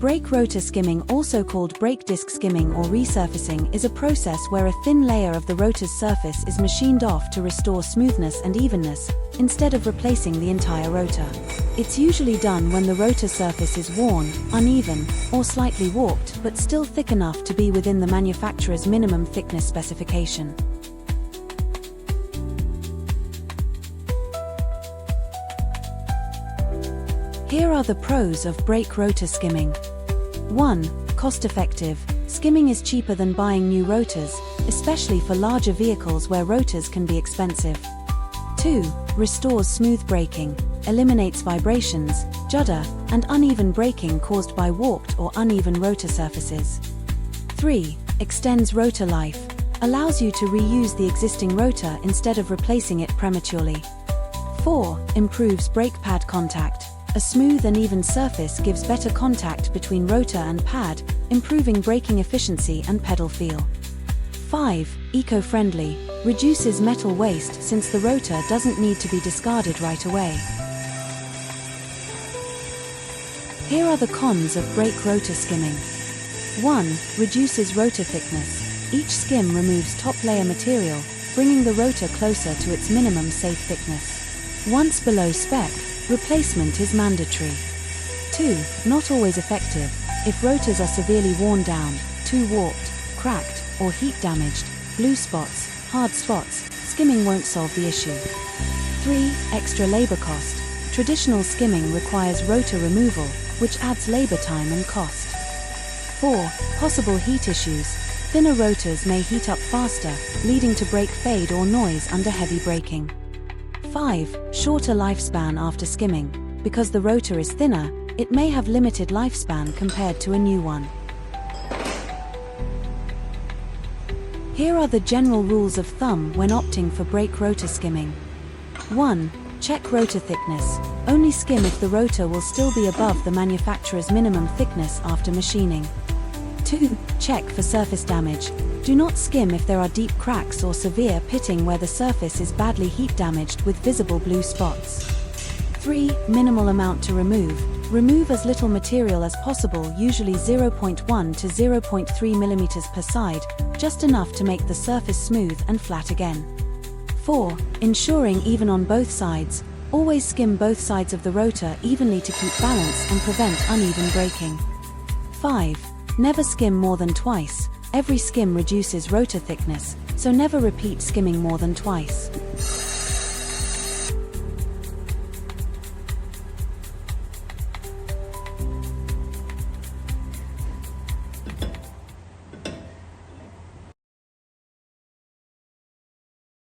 Brake rotor skimming, also called brake disc skimming or resurfacing, is a process where a thin layer of the rotor's surface is machined off to restore smoothness and evenness, instead of replacing the entire rotor. It's usually done when the rotor surface is worn, uneven, or slightly warped, but still thick enough to be within the manufacturer's minimum thickness specification. Here are the pros of brake rotor skimming. 1. Cost-effective. Skimming is cheaper than buying new rotors, especially for larger vehicles where rotors can be expensive. 2. Restores smooth braking, eliminates vibrations, judder, and uneven braking caused by warped or uneven rotor surfaces. 3. Extends rotor life, allows you to reuse the existing rotor instead of replacing it prematurely. 4. Improves brake pad contact. A smooth and even surface gives better contact between rotor and pad, improving braking efficiency and pedal feel. 5. Eco-friendly. Reduces metal waste since the rotor doesn't need to be discarded right away. Here are the cons of brake rotor skimming. 1. Reduces rotor thickness. Each skim removes top layer material, bringing the rotor closer to its minimum safe thickness. Once below spec, replacement is mandatory. 2. Not always effective. If rotors are severely worn down, too warped, cracked, or heat damaged, blue spots, hard spots, skimming won't solve the issue. 3. Extra labor cost. Traditional skimming requires rotor removal, which adds labor time and cost. 4. Possible heat issues. Thinner rotors may heat up faster, leading to brake fade or noise under heavy braking. 5. Shorter lifespan after skimming. Because the rotor is thinner, it may have limited lifespan compared to a new one. Here are the general rules of thumb when opting for brake rotor skimming. 1. Check rotor thickness. Only skim if the rotor will still be above the manufacturer's minimum thickness after machining. 2. Check for surface damage. Do not skim if there are deep cracks or severe pitting where the surface is badly heat damaged with visible blue spots. 3. Minimal amount to remove. Remove as little material as possible, usually 0.1 to 0.3 mm per side, just enough to make the surface smooth and flat again. 4. Ensuring even on both sides. Always skim both sides of the rotor evenly to keep balance and prevent uneven braking. 5. Never skim more than twice. Every skim reduces rotor thickness, so never repeat skimming more than twice.